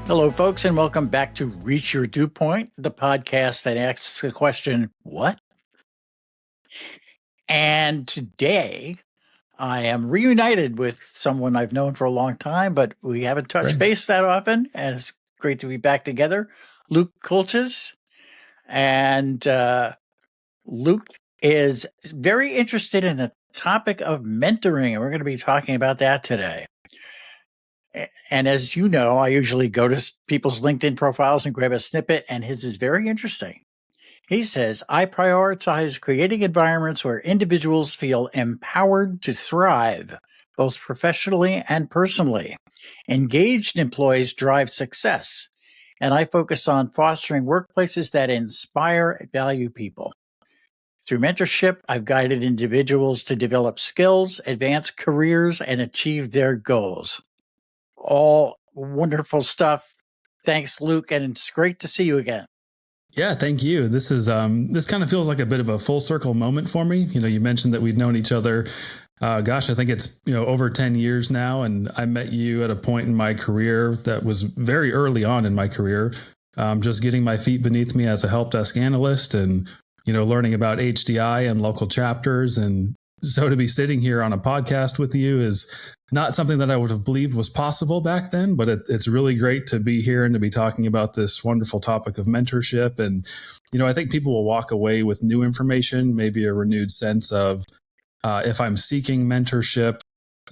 Hello, folks, and welcome back to Reach Your Dew Point, the podcast that asks the question, what? And today I am reunited with someone I've known for a long time, but we haven't touched base that often, and it's great to be back together. Luke Keultjes. And Luke is very interested in the topic of mentoring, and we're going to be talking about that today. And as you know, I usually go to people's LinkedIn profiles and grab a snippet, and his is very interesting. He says, I prioritize creating environments where individuals feel empowered to thrive, both professionally and personally. Engaged employees drive success, and I focus on fostering workplaces that inspire and value people. Through mentorship, I've guided individuals to develop skills, advance careers, and achieve their goals. All wonderful stuff. Thanks, Luke, and it's great to see you again. Yeah, thank you. This is this kind of feels like a bit of a full circle moment for me. You know, you mentioned that we've known each other. I think it's over 10 years now, and I met you at a point in my career that was very early on in my career, just getting my feet beneath me as a help desk analyst, and learning about HDI and local chapters. And so to be sitting here on a podcast with you is not something that I would have believed was possible back then, but it's really great to be here and to be talking about this wonderful topic of mentorship. And, I think people will walk away with new information, maybe a renewed sense of if I'm seeking mentorship,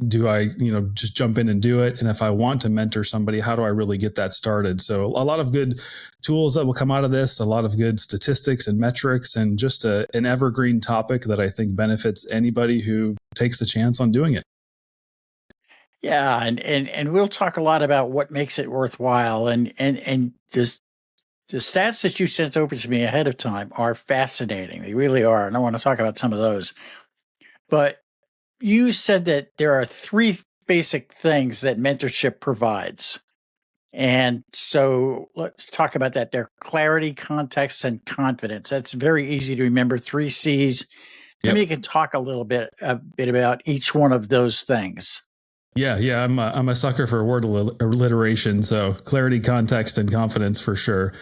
do I, just jump in and do it? And if I want to mentor somebody, how do I really get that started? So a lot of good tools that will come out of this, a lot of good statistics and metrics, and just an evergreen topic that I think benefits anybody who takes the chance on doing it. Yeah, and we'll talk a lot about what makes it worthwhile, and just the stats that you sent over to me ahead of time are fascinating. They really are, and I want to talk about some of those. But you said that there are three basic things that mentorship provides. And so let's talk about that. They're clarity, context, and confidence. That's very easy to remember. 3 C's. Maybe you can talk a bit about each one of those things. Yeah. I'm a sucker for word alliteration. So clarity, context, and confidence for sure.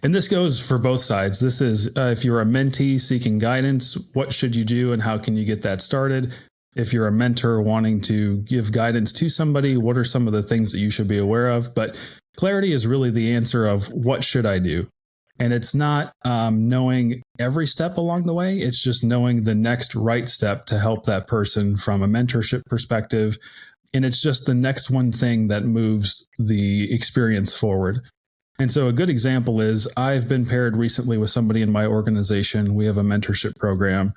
And this goes for both sides. This is if you're a mentee seeking guidance, what should you do and how can you get that started? If you're a mentor wanting to give guidance to somebody, what are some of the things that you should be aware of? But clarity is really the answer of what should I do? And it's not knowing every step along the way. It's just knowing the next right step to help that person from a mentorship perspective. And it's just the next one thing that moves the experience forward. And so a good example is I've been paired recently with somebody in my organization. We have a mentorship program,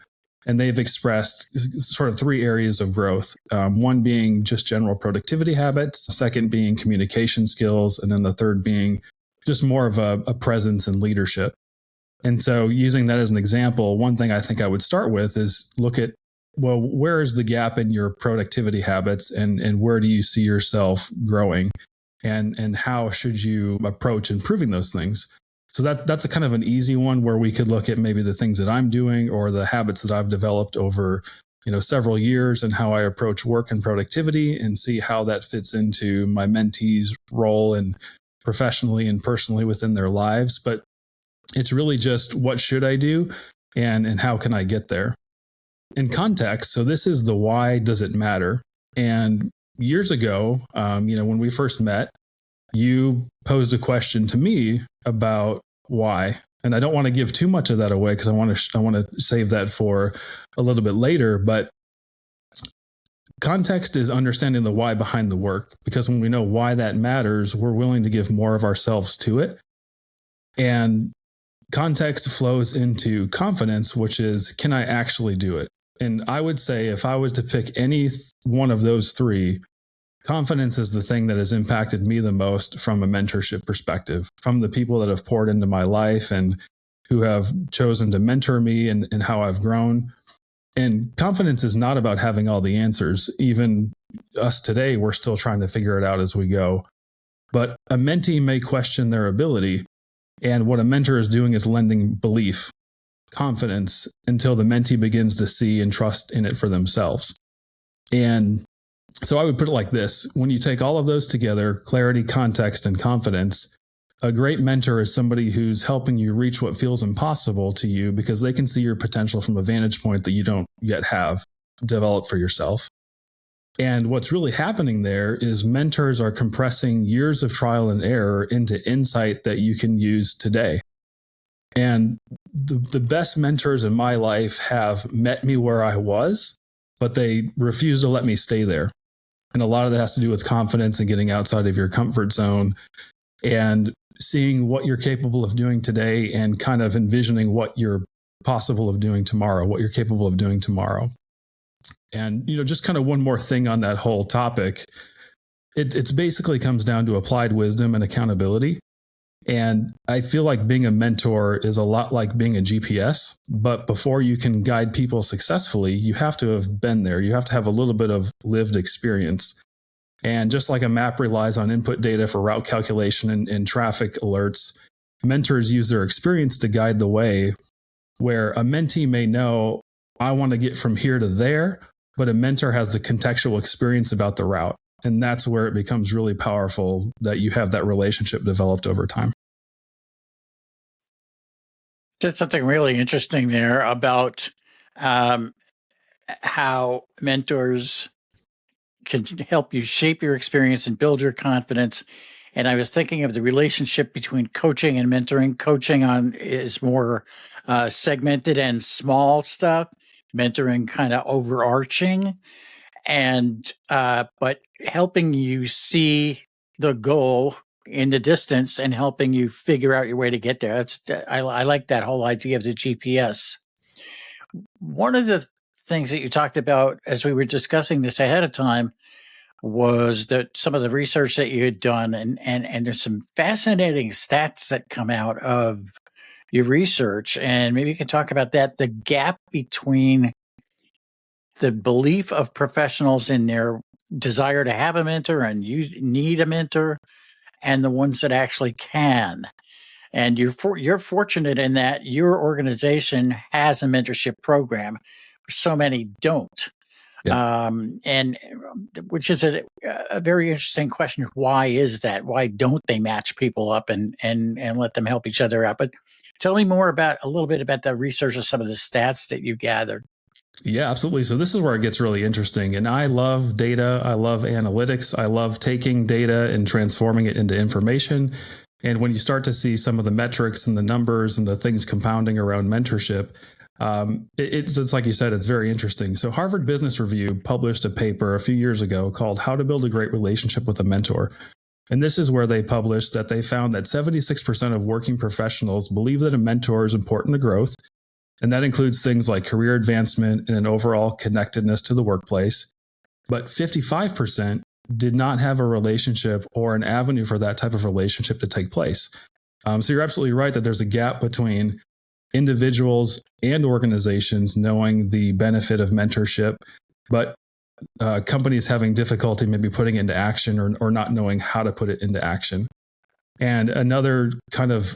and they've expressed sort of 3 areas of growth. One being just general productivity habits, second being communication skills, and then the third being just more of a presence and leadership. And so using that as an example, one thing I think I would start with is look at, well, where is the gap in your productivity habits, and where do you see yourself growing? And how should you approach improving those things? So that's a kind of an easy one where we could look at maybe the things that I'm doing or the habits that I've developed over, several years and how I approach work and productivity, and see how that fits into my mentees' role and professionally and personally within their lives. But it's really just what should I do and how can I get there? In context, so this is the why does it matter? And years ago, when we first met, you posed a question to me about why. And I don't want to give too much of that away because I want to save that for a little bit later. But context is understanding the why behind the work, because when we know why that matters, we're willing to give more of ourselves to it. And context flows into confidence, which is, can I actually do it? And I would say if I was to pick any one of those 3, confidence is the thing that has impacted me the most from a mentorship perspective, from the people that have poured into my life and who have chosen to mentor me and how I've grown. And confidence is not about having all the answers. Even us today, we're still trying to figure it out as we go. But a mentee may question their ability. And what a mentor is doing is lending belief, confidence, until the mentee begins to see and trust in it for themselves. And So I would put it like this. When you take all of those together, clarity, context, and confidence, a great mentor is somebody who's helping you reach what feels impossible to you because they can see your potential from a vantage point that you don't yet have developed for yourself. And what's really happening there is mentors are compressing years of trial and error into insight that you can use today. And the best mentors in my life have met me where I was, but they refuse to let me stay there. And a lot of that has to do with confidence and getting outside of your comfort zone and seeing what you're capable of doing today and kind of envisioning what you're possible of doing tomorrow, what you're capable of doing tomorrow. And, just kind of one more thing on that whole topic. It's basically comes down to applied wisdom and accountability. And I feel like being a mentor is a lot like being a GPS, but before you can guide people successfully, you have to have been there. You have to have a little bit of lived experience. And just like a map relies on input data for route calculation and traffic alerts, mentors use their experience to guide the way, where a mentee may know, I want to get from here to there, but a mentor has the contextual experience about the route. And that's where it becomes really powerful that you have that relationship developed over time. Said something really interesting there about how mentors can help you shape your experience and build your confidence. And I was thinking of the relationship between coaching and mentoring. Coaching is more segmented and small stuff. Mentoring kind of overarching, and but helping you see the goal in the distance and helping you figure out your way to get there. I like that whole idea of the GPS. One of the things that you talked about as we were discussing this ahead of time was that some of the research that you had done, and there's some fascinating stats that come out of your research, and maybe you can talk about that, the gap between the belief of professionals in their desire to have a mentor and you need a mentor, and the ones that actually can. And you're fortunate in that your organization has a mentorship program. So many don't. Yeah. And which is a very interesting question. Why is that? Why don't they match people up and let them help each other out? But tell me more about a little bit about the research of some of the stats that you gathered. Yeah, absolutely. So this is where it gets really interesting. And I love data. I love analytics. I love taking data and transforming it into information. And when you start to see some of the metrics and the numbers and the things compounding around mentorship, it's like you said, it's very interesting. So Harvard Business Review published a paper a few years ago called How to Build a Great Relationship with a Mentor. And this is where they published that they found that 76% of working professionals believe that a mentor is important to growth. And that includes things like career advancement and an overall connectedness to the workplace. But 55% did not have a relationship or an avenue for that type of relationship to take place. So you're absolutely right that there's a gap between individuals and organizations knowing the benefit of mentorship, but companies having difficulty maybe putting it into action or not knowing how to put it into action. And another kind of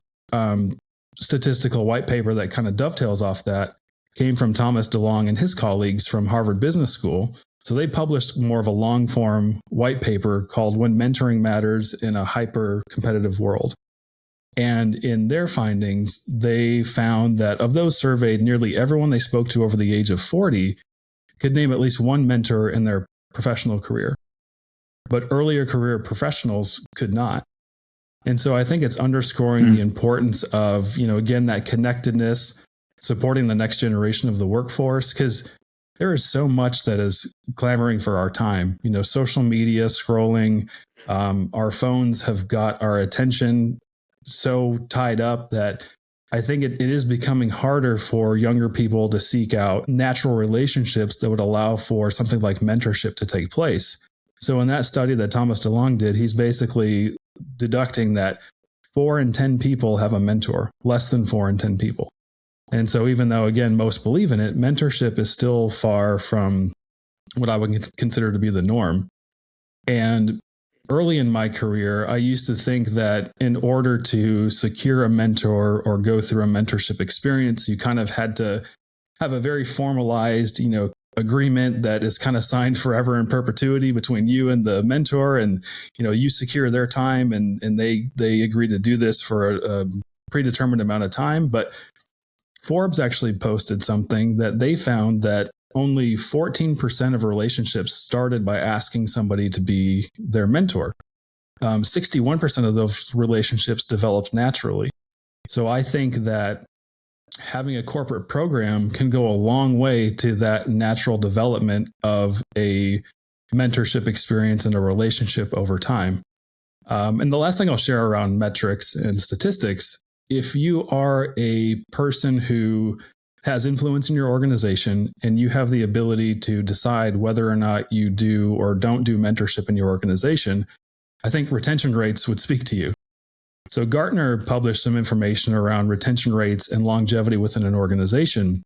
statistical white paper that kind of dovetails off that came from Thomas DeLong and his colleagues from Harvard Business School. So they published more of a long form white paper called When Mentoring Matters in a Hyper Competitive World. And in their findings, they found that of those surveyed, nearly everyone they spoke to over the age of 40 could name at least one mentor in their professional career. But earlier career professionals could not. And so I think it's underscoring the importance of, again, that connectedness, supporting the next generation of the workforce, because there is so much that is clamoring for our time. Social media, scrolling, our phones have got our attention so tied up that I think it is becoming harder for younger people to seek out natural relationships that would allow for something like mentorship to take place. So in that study that Thomas DeLong did, he's basically deducting that 4 in 10 people have a mentor, less than 4 in 10 people. And so even though, again, most believe in it, mentorship is still far from what I would consider to be the norm. And early in my career, I used to think that in order to secure a mentor or go through a mentorship experience, you kind of had to have a very formalized, agreement that is kind of signed forever in perpetuity between you and the mentor, and you secure their time, and they agree to do this for a predetermined amount of time. But Forbes actually posted something that they found that only 14% of relationships started by asking somebody to be their mentor. 61% of those relationships developed naturally. So I think that having a corporate program can go a long way to that natural development of a mentorship experience and a relationship over time. And the last thing I'll share around metrics and statistics, if you are a person who has influence in your organization and you have the ability to decide whether or not you do or don't do mentorship in your organization, I think retention rates would speak to you. So Gartner published some information around retention rates and longevity within an organization.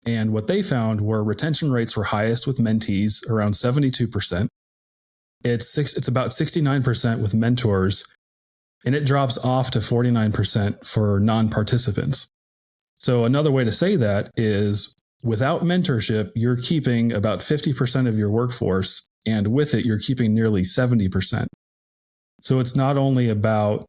And what they found were retention rates were highest with mentees, around 72%. It's about 69% with mentors, and it drops off to 49% for non-participants. So another way to say that is without mentorship, you're keeping about 50% of your workforce, and with it, you're keeping nearly 70%. So it's not only about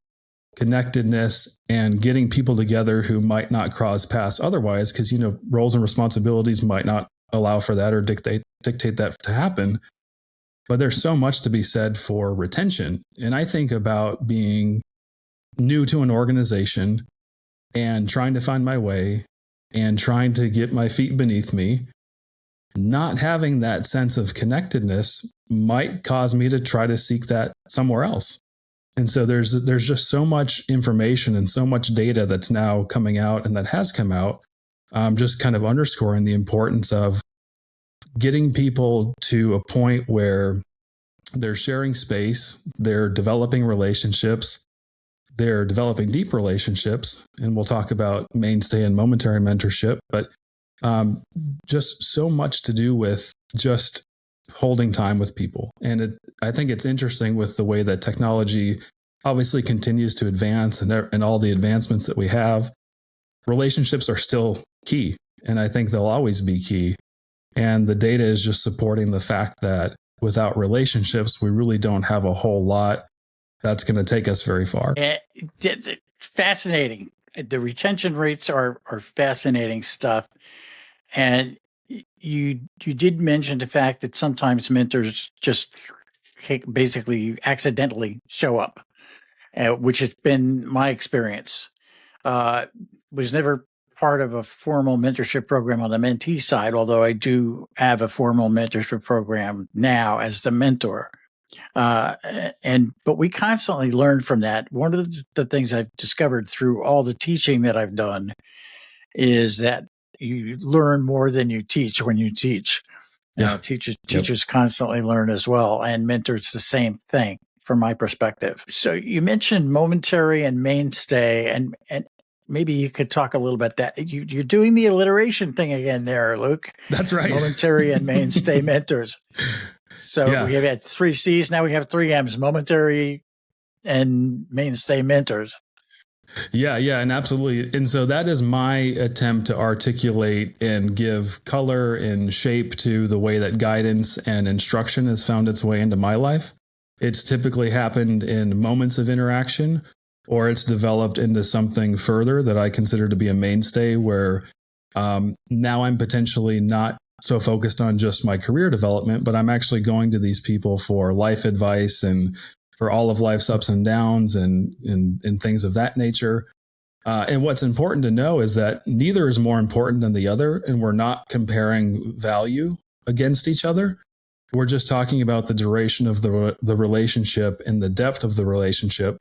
connectedness and getting people together who might not cross paths otherwise, because roles and responsibilities might not allow for that or dictate that to happen. But there's so much to be said for retention. And I think about being new to an organization and trying to find my way and trying to get my feet beneath me. Not having that sense of connectedness might cause me to try to seek that somewhere else. And so there's just so much information and so much data that's now coming out and that has come out, just kind of underscoring the importance of getting people to a point where they're sharing space, they're developing relationships, they're developing deep relationships. And we'll talk about mainstay and momentary mentorship, but just so much to do with just holding time with people. And I think it's interesting with the way that technology obviously continues to advance and all the advancements that we have. Relationships are still key, and I think they'll always be key. And the data is just supporting the fact that without relationships, we really don't have a whole lot that's going to take us very far. It's fascinating. The retention rates are fascinating stuff. And you did mention the fact that sometimes mentors just basically accidentally show up, which has been my experience. Was never part of a formal mentorship program on the mentee side, although I do have a formal mentorship program now as the mentor. But we constantly learn from that. One of the things I've discovered through all the teaching that I've done is that you learn more than you teach when you teach. Teachers constantly learn as well, and mentors the same thing from my perspective. So you mentioned momentary and mainstay, and maybe you could talk a little bit that you're doing the alliteration thing again there, Luke. That's right. Momentary and mainstay mentors. So we have had 3 C's. Now we have 3 M's: momentary and mainstay mentors. Yeah, and absolutely. And so that is my attempt to articulate and give color and shape to the way that guidance and instruction has found its way into my life. It's typically happened in moments of interaction, or it's developed into something further that I consider to be a mainstay, where now I'm potentially not so focused on just my career development, but I'm actually going to these people for life advice and for all of life's ups and downs and things of that nature. And what's important to know is that neither is more important than the other, and we're not comparing value against each other. We're just talking about the duration of the relationship and the depth of the relationship.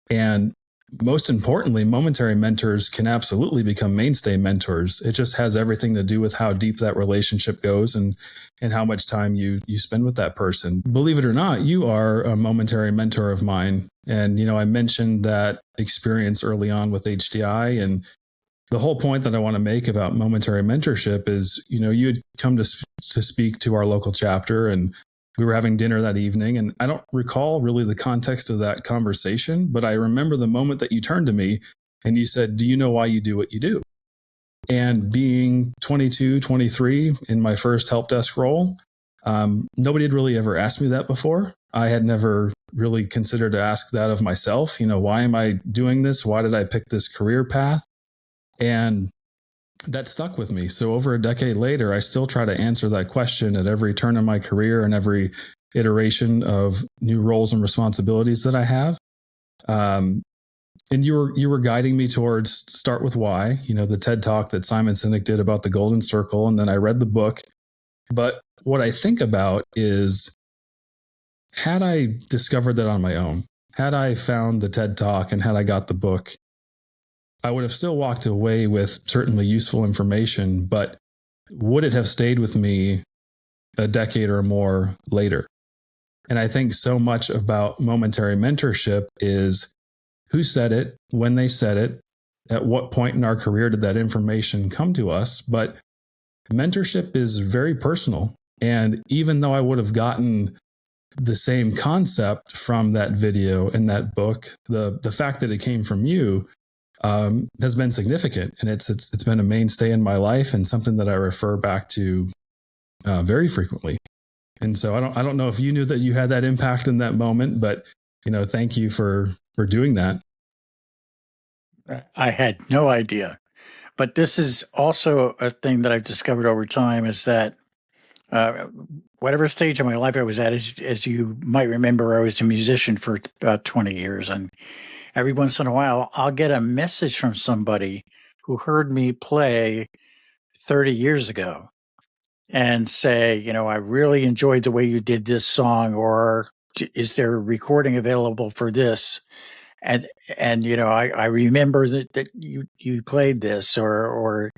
And most importantly, momentary mentors can absolutely become mainstay mentors. It just has everything to do with how deep that relationship goes and how much time you spend with that person. Believe it or not, you are a momentary mentor of mine. And, I mentioned that experience early on with HDI. And the whole point that I want to make about momentary mentorship is, you had come to speak to our local chapter, and we were having dinner that evening, and I don't recall really the context of that conversation, but I remember the moment that you turned to me and you said, "Do you know why you do what you do?" And being 22, 23 in my first help desk role, nobody had really ever asked me that before. I had never really considered to ask that of myself. Why am I doing this? Why did I pick this career path? And that stuck with me. So over a decade later, I still try to answer that question at every turn in my career and every iteration of new roles and responsibilities that I have. And you were guiding me towards start with why, the TED talk that Simon Sinek did about the golden circle. And then I read the book. But what I think about is, had I discovered that on my own, had I found the TED talk and had I got the book, I would have still walked away with certainly useful information, but would it have stayed with me a decade or more later? And I think so much about momentary mentorship is who said it, when they said it, at what point in our career did that information come to us. But mentorship is very personal. And even though I would have gotten the same concept from that video and that book, the fact that it came from you has been significant. And it's been a mainstay in my life and something that I refer back to very frequently. And so I don't know if you knew that you had that impact in that moment, but thank you for doing that. I had no idea. But this is also a thing that I've discovered over time is that whatever stage of my life I was at, as you might remember, I was a musician for about 20 years. And every once in a while, I'll get a message from somebody who heard me play 30 years ago and say, I really enjoyed the way you did this song, or is there a recording available for this? And I remember that you played this, or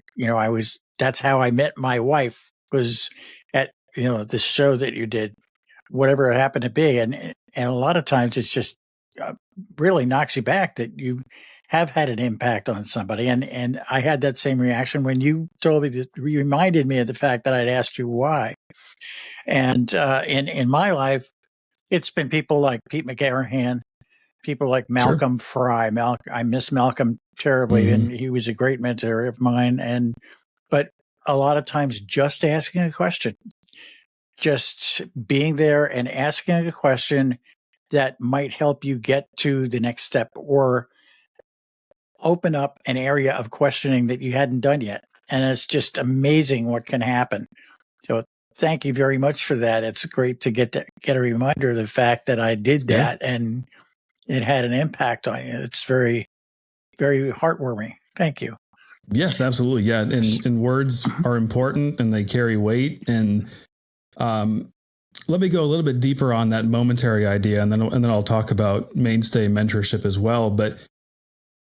that's how I met my wife, was at this show that you did, whatever it happened to be. And a lot of times it's just really knocks you back that you have had an impact on somebody. And I had that same reaction when you told me that, you reminded me of the fact that I'd asked you why. And in my life, it's been people like Pete McGarrahan, people like Malcolm Fry. I miss Malcolm terribly, and he was a great mentor of mine. But a lot of times, just asking a question, just being there and asking a question that might help you get to the next step or open up an area of questioning that you hadn't done yet. And it's just amazing what can happen. So thank you very much for that. It's great to get a reminder of the fact that I did that and it had an impact on you. It's very, very heartwarming. Thank you. Yes, absolutely. Yeah. And words are important and they carry weight. And let me go a little bit deeper on that momentary idea, and then I'll talk about mainstay mentorship as well. But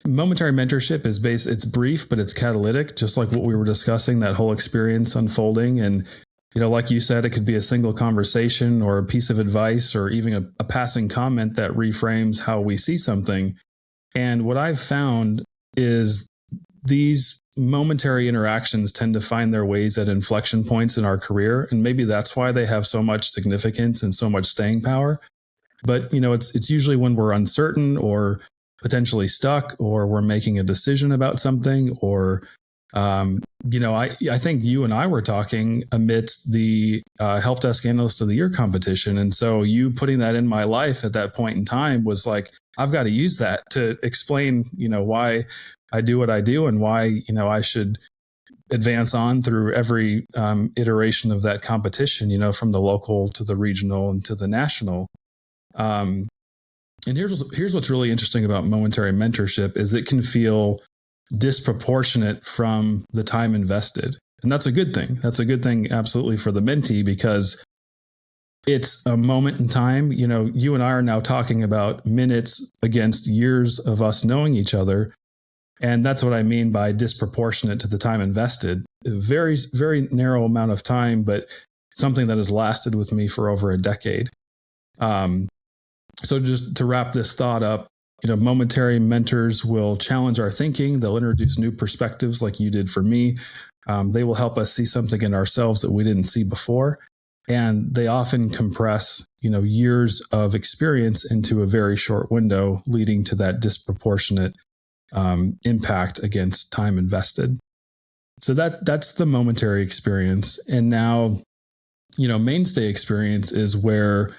momentary mentorship is it's brief, but it's catalytic, just like what we were discussing, that whole experience unfolding. And like you said, it could be a single conversation or a piece of advice or even a passing comment that reframes how we see something. And what I've found is these momentary interactions tend to find their ways at inflection points in our career. And maybe that's why they have so much significance and so much staying power. But, it's usually when we're uncertain or potentially stuck, or we're making a decision about something, or I think you and I were talking amidst the Help Desk Analyst of the Year competition. And so you putting that in my life at that point in time was like, I've got to use that to explain, why I do what I do and why, I should advance on through every iteration of that competition, from the local to the regional and to the national. And here's what's really interesting about momentary mentorship is it can feel disproportionate from the time invested. And that's a good thing. That's a good thing, absolutely, for the mentee, because it's a moment in time. You and I are now talking about minutes against years of us knowing each other. And that's what I mean by disproportionate to the time invested. A very, very narrow amount of time, but something that has lasted with me for over a decade. So just to wrap this thought up, momentary mentors will challenge our thinking. They'll introduce new perspectives like you did for me. They will help us see something in ourselves that we didn't see before. And they often compress, years of experience into a very short window, leading to that disproportionate impact against time invested. So that's the momentary experience. And now, mainstay experience is where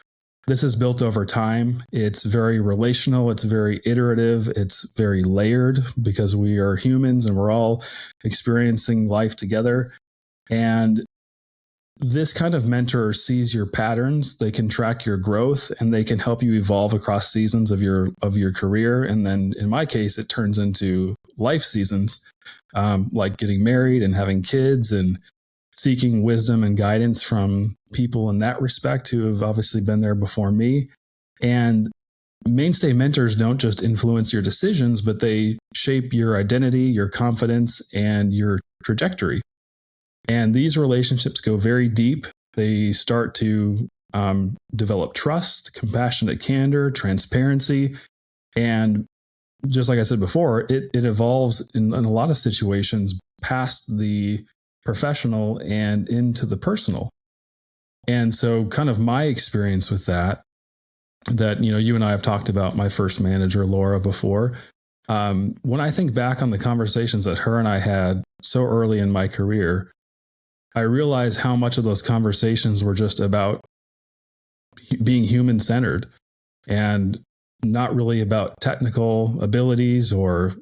this is built over time. It's very relational. It's very iterative. It's very layered because we are humans and we're all experiencing life together. And this kind of mentor sees your patterns. They can track your growth and they can help you evolve across seasons of your career. And then in my case, it turns into life seasons, like getting married and having kids and seeking wisdom and guidance from people in that respect who have obviously been there before me. And mainstay mentors don't just influence your decisions, but they shape your identity, your confidence, and your trajectory. And these relationships go very deep. They start to develop trust, compassionate candor, transparency. And just like I said before, it evolves in a lot of situations past the professional and into the personal. And so kind of my experience with that, you and I have talked about my first manager, Laura, before. When I think back on the conversations that her and I had so early in my career, I realize how much of those conversations were just about being human centered and not really about technical abilities or,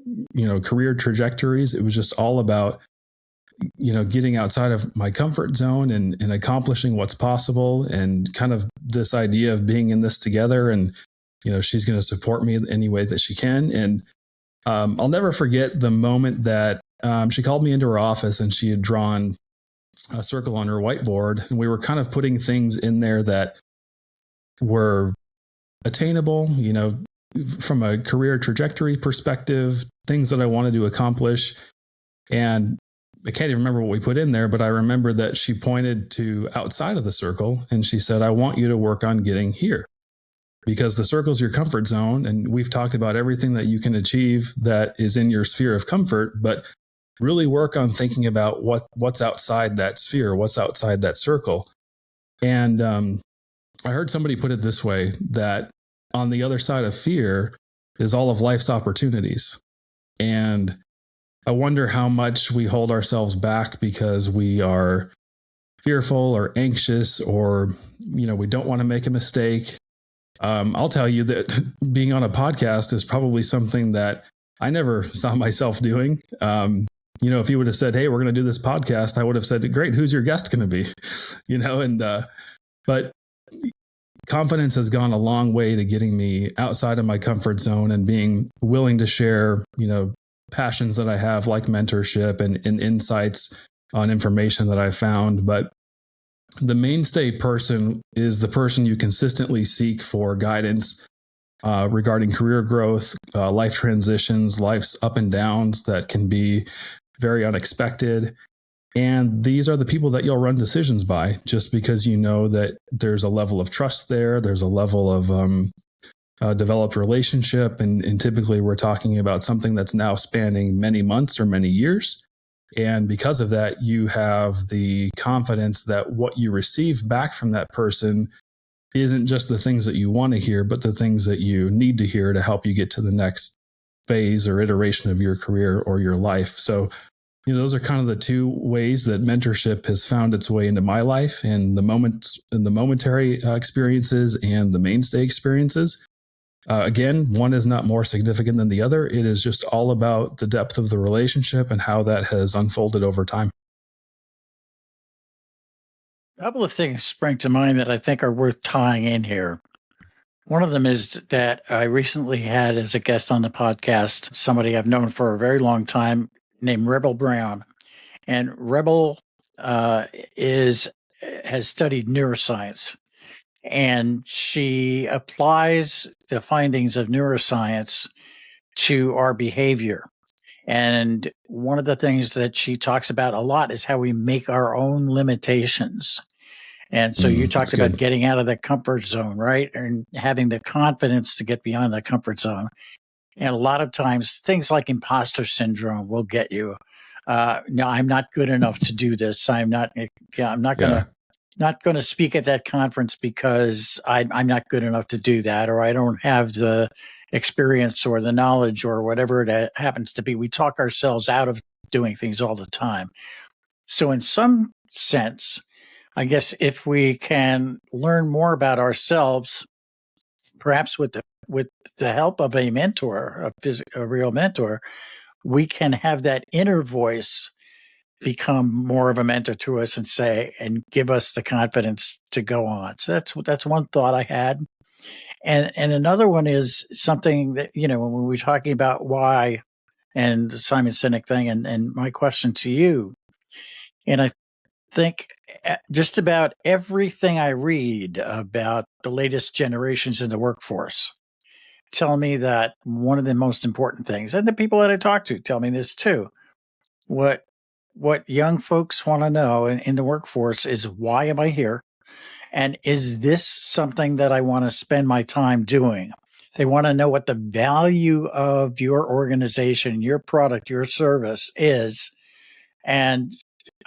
career trajectories. It was just all about, getting outside of my comfort zone and accomplishing what's possible, and kind of this idea of being in this together. And, she's going to support me in any way that she can. And I'll never forget the moment that she called me into her office and she had drawn a circle on her whiteboard, and we were kind of putting things in there that were attainable, from a career trajectory perspective, things that I wanted to accomplish. And I can't even remember what we put in there, but I remember that she pointed to outside of the circle and she said, I want you to work on getting here, because the circle is your comfort zone. And we've talked about everything that you can achieve that is in your sphere of comfort, but really work on thinking about what's outside that sphere, what's outside that circle. And I heard somebody put it this way, that on the other side of fear is all of life's opportunities. And I wonder how much we hold ourselves back because we are fearful or anxious, or, we don't want to make a mistake. I'll tell you that being on a podcast is probably something that I never saw myself doing. If you would have said, hey, we're going to do this podcast, I would have said, great, who's your guest going to be? But confidence has gone a long way to getting me outside of my comfort zone and being willing to share, passions that I have, like mentorship and insights on information that I found. But the mainstay person is the person you consistently seek for guidance regarding career growth, life transitions, life's up and downs that can be very unexpected. And these are the people that you'll run decisions by, just because you know that there's a level of trust there. There's a level of developed relationship. And typically we're talking about something that's now spanning many months or many years. And because of that, you have the confidence that what you receive back from that person isn't just the things that you want to hear, but the things that you need to hear to help you get to the next phase or iteration of your career or your life. So, those are kind of the two ways that mentorship has found its way into my life, and the momentary experiences and the mainstay experiences. Again, one is not more significant than the other. It is just all about the depth of the relationship and how that has unfolded over time. A couple of things spring to mind that I think are worth tying in here. One of them is that I recently had as a guest on the podcast somebody I've known for a very long time named Rebel Brown. And Rebel has studied neuroscience, and she applies the findings of neuroscience to our behavior. And one of the things that she talks about a lot is how we make our own limitations. And so you talked about getting out of the comfort zone, right? And having the confidence to get beyond the comfort zone. And a lot of times things like imposter syndrome will get you. No, I'm not good enough to do this. I'm not going to speak at that conference because I'm not good enough to do that, or I don't have the experience or the knowledge or whatever it happens to be. We talk ourselves out of doing things all the time. So in some sense, I guess if we can learn more about ourselves, perhaps with the help of a mentor, a real mentor, we can have that inner voice become more of a mentor to us and say and give us the confidence to go on. So that's one thought I had. And another one is something that, when we were talking about why and the Simon Sinek thing, and my question to you, and I think just about everything I read about the latest generations in the workforce tell me that one of the most important things, and the people that I talk to tell me this too, what young folks want to know in the workforce is, why am I here? And is this something that I want to spend my time doing? They want to know what the value of your organization, your product, your service is. And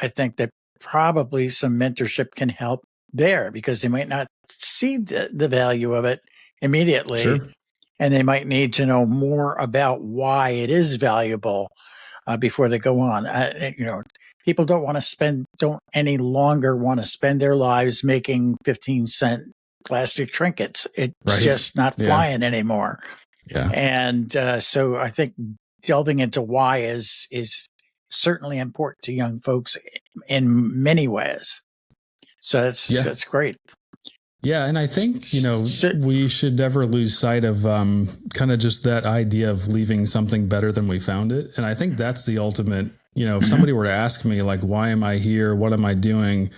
I think that probably some mentorship can help there, because they might not see the value of it immediately. Sure. And they might need to know more about why it is valuable before they go on. People don't any longer want to spend their lives making 15-cent plastic trinkets. It's just not flying anymore. Yeah. And so I think delving into why is certainly important to young folks in many ways. So that's great. Yeah. And I think, we should never lose sight of kind of just that idea of leaving something better than we found it. And I think that's the ultimate, if somebody were to ask me, like, why am I here? What am I doing?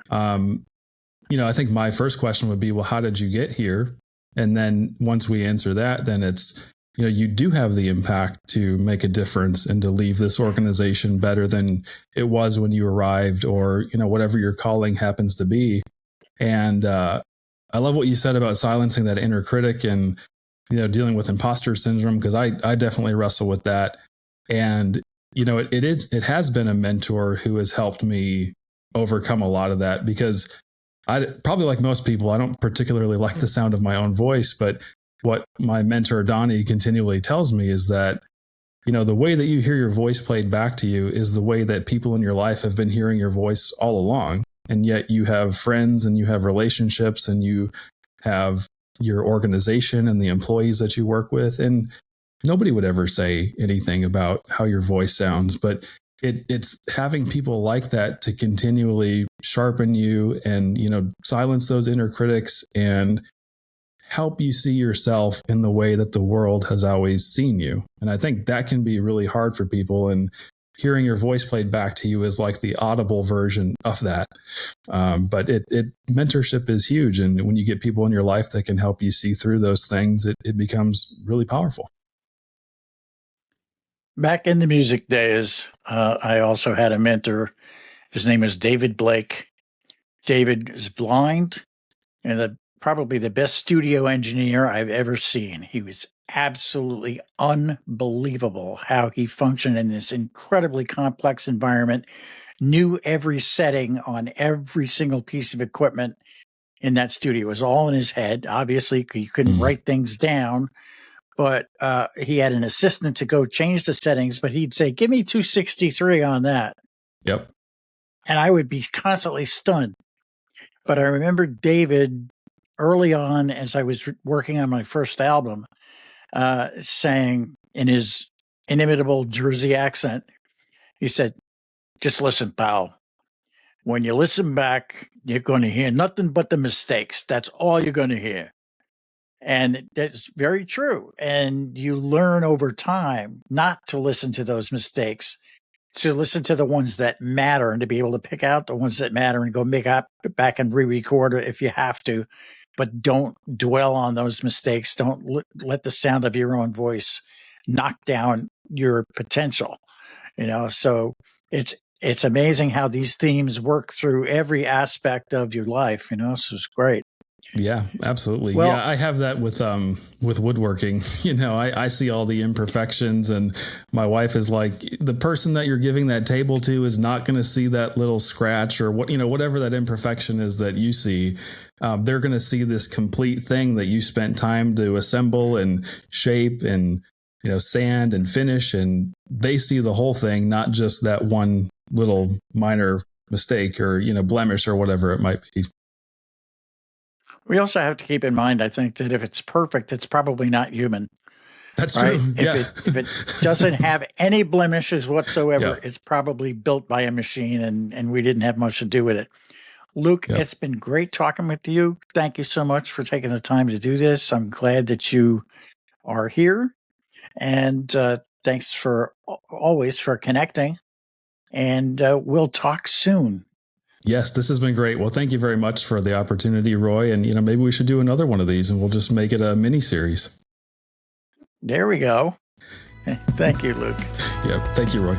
I think my first question would be, well, how did you get here? And then once we answer that, then it's, you do have the impact to make a difference and to leave this organization better than it was when you arrived, or, whatever your calling happens to be. And I love what you said about silencing that inner critic and, dealing with imposter syndrome, because I definitely wrestle with that. And, it has been a mentor who has helped me overcome a lot of that, because I probably, like most people, I don't particularly like the sound of my own voice, but what my mentor Donnie continually tells me is that, the way that you hear your voice played back to you is the way that people in your life have been hearing your voice all along. And yet you have friends and you have relationships and you have your organization and the employees that you work with. And nobody would ever say anything about how your voice sounds, but it's having people like that to continually sharpen you and, silence those inner critics and help you see yourself in the way that the world has always seen you. And I think that can be really hard for people. And hearing your voice played back to you is like the audible version of that. But mentorship is huge. And when you get people in your life that can help you see through those things, it becomes really powerful. Back in the music days, I also had a mentor. His name is David Blake. David is blind and probably the best studio engineer I've ever seen. He was absolutely unbelievable how he functioned in this incredibly complex environment, knew every setting on every single piece of equipment in that studio. It was all in his head. Obviously, he couldn't write things down, but he had an assistant to go change the settings, but he'd say, give me 263 on that. Yep. And I would be constantly stunned. But I remember David early on, as I was working on my first album, saying in his inimitable Jersey accent, he said, just listen, pal. When you listen back, you're going to hear nothing but the mistakes. That's all you're going to hear. And that's very true. And you learn over time not to listen to those mistakes, to listen to the ones that matter and to be able to pick out the ones that matter and go back and re-record it if you have to. But don't dwell on those mistakes. Don't let the sound of your own voice knock down your potential. So it's amazing how these themes work through every aspect of your life. So it's great. Yeah, absolutely. Well, I have that with woodworking. I see all the imperfections, and my wife is like, the person that you're giving that table to is not going to see that little scratch or whatever that imperfection is that you see. They're going to see this complete thing that you spent time to assemble and shape and sand and finish, and they see the whole thing, not just that one little minor mistake or, blemish or whatever it might be. We also have to keep in mind, I think, that if it's perfect, it's probably not human. That's right? True. If it doesn't have any blemishes whatsoever, it's probably built by a machine, and we didn't have much to do with it. Luke, it's been great talking with you. Thank you so much for taking the time to do this. I'm glad that you are here, and thanks for always for connecting. And we'll talk soon. Yes, this has been great. Well, thank you very much for the opportunity, Roy. And maybe we should do another one of these, and we'll just make it a mini series. There we go. Thank you, Luke. Yeah, thank you, Roy.